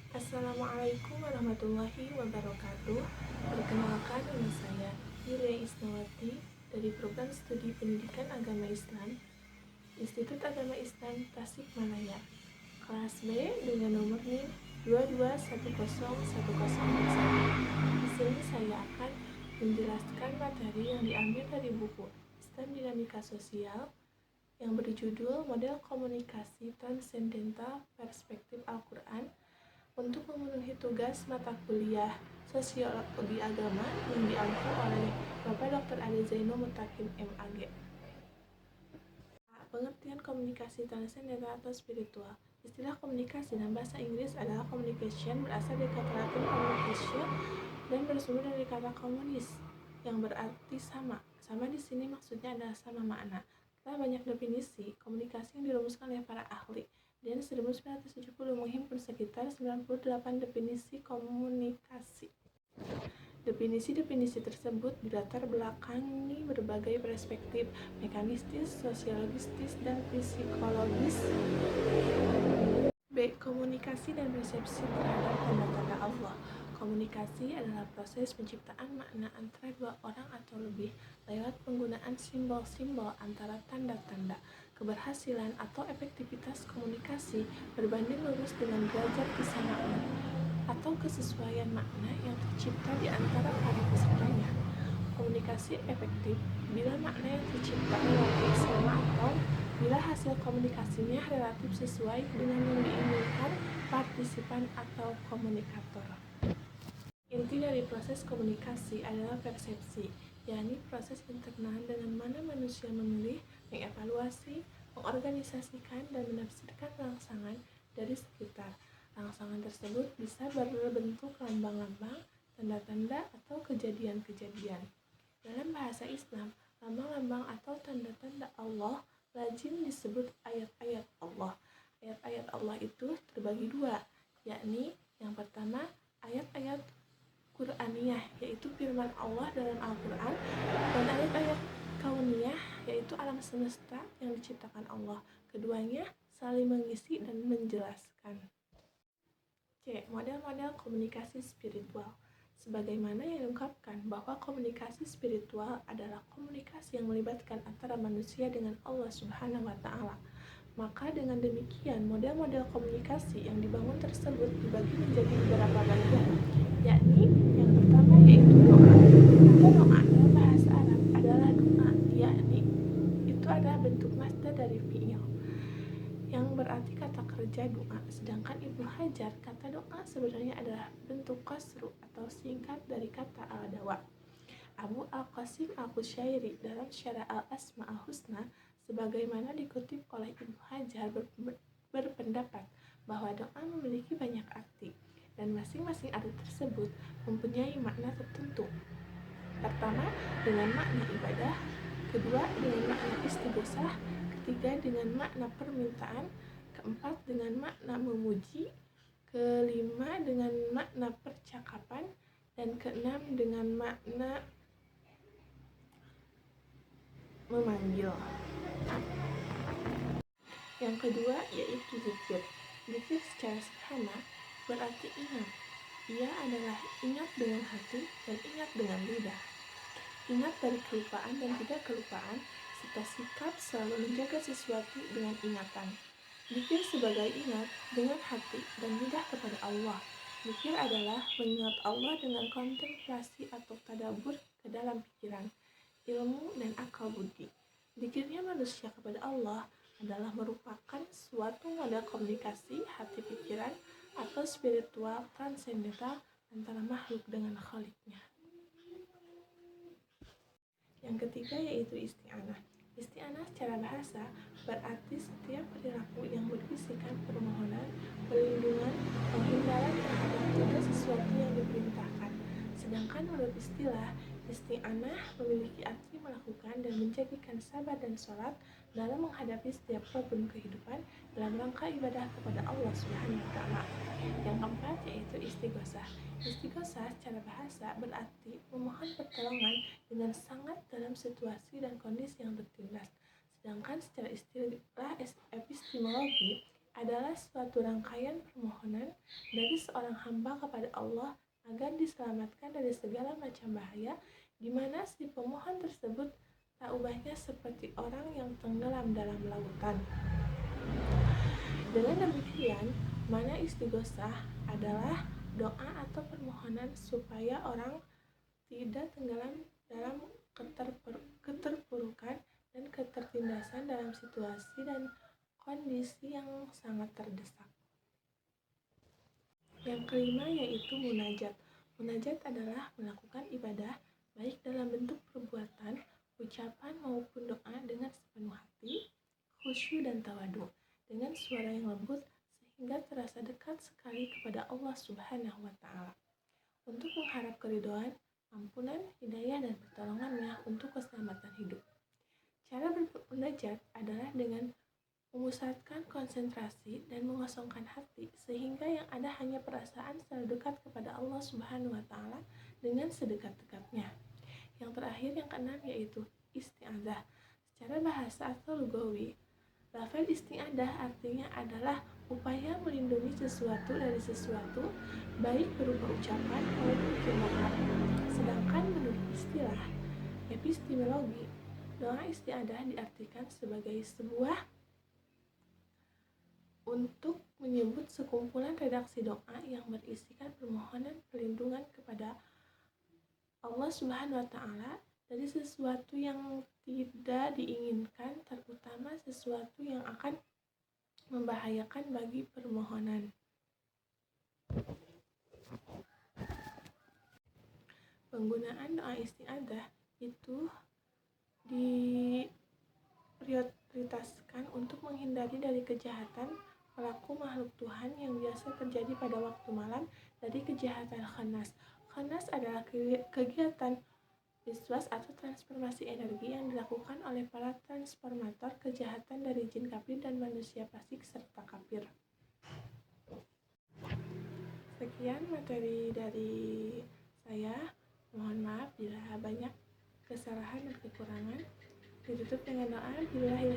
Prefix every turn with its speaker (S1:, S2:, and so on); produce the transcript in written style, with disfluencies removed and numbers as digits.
S1: Assalamualaikum warahmatullahi wabarakatuh. Perkenalkan, nama saya Yulia Isnawati dari Program Studi Pendidikan Agama Islam Institut Agama Islam Tasikmalaya, kelas B dengan nomor NIM 22101011. Di sini saya akan menjelaskan materi yang diambil dari buku Islam Dinamika Sosial yang berjudul Model Komunikasi Transendental Perspektif Al-Quran untuk memenuhi tugas mata kuliah Sosiologi Agama yang diampu oleh Bapak Dr. Ade Zaino Mutakin MAG. Pengertian komunikasi transendental atau spiritual. Istilah komunikasi dalam bahasa Inggris adalah communication, berasal dari kata Latin communication dan bersumber dari kata komunis yang berarti sama. Sama di sini maksudnya adalah sama makna. Setelah banyak definisi, komunikasi yang dirumuskan oleh para ahli dan 1970 menghimpun sekitar 98 definisi komunikasi. Definisi-definisi tersebut dilatar belakangi berbagai perspektif mekanistis, sosiologis, dan psikologis. B. Komunikasi dan persepsi terhadap tanda-tanda Allah. Komunikasi adalah proses penciptaan makna antara dua orang atau lebih lewat penggunaan simbol-simbol antara tanda-tanda. Keberhasilan atau efektivitas komunikasi berbanding lurus dengan derajat kesamaan atau kesesuaian makna yang tercipta di antara para pesertanya. Komunikasi efektif bila makna yang tercipta relatif sama atau bila hasil komunikasinya relatif sesuai dengan yang diinginkan partisipan atau komunikator. Inti dari proses komunikasi adalah persepsi, yakni proses internal dengan mana manusia memilih, mengevaluasi, mengorganisasikan, dan menafsirkan rangsangan dari sekitar. Rangsangan tersebut bisa berbentuk lambang-lambang, tanda-tanda, atau kejadian-kejadian. Dalam bahasa Islam, lambang-lambang atau tanda-tanda Allah lazim disebut ayat-ayat Allah. Ayat-ayat Allah itu terbagi dua, yakni yang pertama ayat-ayat Qur'aniyah, yaitu firman Allah dalam Al-Quran, dan ayat-ayat kauniyah, yaitu alam semesta yang diciptakan Allah. Keduanya saling mengisi dan menjelaskan. C. Model-model komunikasi spiritual. Sebagaimana yang diungkapkan bahwa komunikasi spiritual adalah komunikasi yang melibatkan antara manusia dengan Allah Subhanahu wa Ta'ala. Maka dengan demikian, model-model komunikasi yang dibangun tersebut dibagi menjadi beberapa bagian, yakni yang pertama yaitu doa. Kata doa dalam bahasa Arab adalah doa, yakni itu adalah bentuk masdar dari fi'il yang berarti kata kerja doa. Sedangkan Ibnu Hajar, kata doa sebenarnya adalah bentuk qasru atau singkat dari kata al-dawa. Abu Al-Qasim Al-Qushairi dalam Syarah Al-Asma Al-Husna sebagaimana dikutip oleh Ibnu Hajar berpendapat bahwa doa memiliki banyak arti dan masing-masing arti tersebut mempunyai makna tertentu. Pertama, dengan makna ibadah, kedua dengan makna istighosah, ketiga dengan makna permintaan, keempat dengan makna memuji, kelima dengan makna percakapan, dan keenam dengan makna memanggil. Yang kedua yaitu zikir. Zikir secara sederhana berarti ingat. Ia adalah ingat dengan hati dan ingat dengan lidah. Ingat dari kelupaan dan tidak kelupaan, serta sikap selalu menjaga sesuatu dengan ingatan. Zikir sebagai ingat dengan hati dan lidah kepada Allah. Zikir adalah mengingat Allah dengan kontemplasi atau tadabbur ke dalam pikiran, ilmu, dan akal budi. Zikirnya manusia kepada Allah adalah merupakan suatu model komunikasi hati pikiran atau spiritual transendental antara makhluk dengan Khaliknya. Yang ketiga yaitu isti'anah. Isti'anah secara bahasa berarti setiap perilaku yang berisikan permohonan, perlindungan, penghindaran terhadap tidak sesuatu yang diperintahkan. Sedangkan menurut istilah, isti'anah memiliki arti melakukan dan menjadikan sabar dan sholat dalam menghadapi setiap problem kehidupan dalam rangka ibadah kepada Allah Subhanahu wa Ta'ala. Yang keempat yaitu istighosah. Istighosah secara bahasa berarti memohon pertolongan dengan sangat dalam situasi dan kondisi yang tertindas. Sedangkan secara istilah epistemologi adalah suatu rangkaian permohonan dari seorang hamba kepada Allah agar diselamatkan dari segala macam bahaya, di mana si pemohon tersebut tak ubahnya seperti orang yang tenggelam dalam lautan. Dengan demikian, makna istighosah adalah doa atau permohonan supaya orang tidak tenggelam dalam keterpurukan dan ketertindasan dalam situasi dan kondisi yang sangat terdesak. Yang kelima yaitu munajat. Munajat adalah melakukan ibadah baik dalam bentuk perbuatan, ucapan maupun doa dengan sepenuh hati, khusyuk dan tawadu, dengan suara yang lembut sehingga terasa dekat sekali kepada Allah Subhanahu wa Ta'ala, untuk mengharap keridhaan, ampunan, hidayah, dan pertolongannya untuk keselamatan hidup. Cara bermunajat adalah dengan memusatkan konsentrasi dan mengosongkan hati sehingga yang ada hanya perasaan selalu dekat kepada Allah Subhanahu wa Ta'ala dengan sedekat-dekatnya. Yang terakhir, yang keenam, yaitu isti'adzah. Secara bahasa atau lugawi, lafal isti'adzah artinya adalah upaya melindungi sesuatu dari sesuatu, baik berupa ucapan maupun tindakan. Sedangkan menurut istilah epistemologi, doa isti'adzah diartikan sebagai sebuah untuk menyebut sekumpulan redaksi doa yang berisikan permohonan perlindungan kepada Allah Subhanahu wa Ta'ala dari sesuatu yang tidak diinginkan, terutama sesuatu yang akan membahayakan bagi permohonan. Penggunaan doa isti'adzah itu diprioritaskan untuk menghindari dari kejahatan pelaku makhluk Tuhan yang biasa terjadi pada waktu malam dari kejahatan khanas. Khanas adalah kegiatan wiswas atau transformasi energi yang dilakukan oleh para transformator kejahatan dari jin kafir dan manusia fasik serta kafir. Sekian materi dari saya. Mohon maaf bila banyak kesalahan dan kekurangan. Ditutup dengan doa, billahi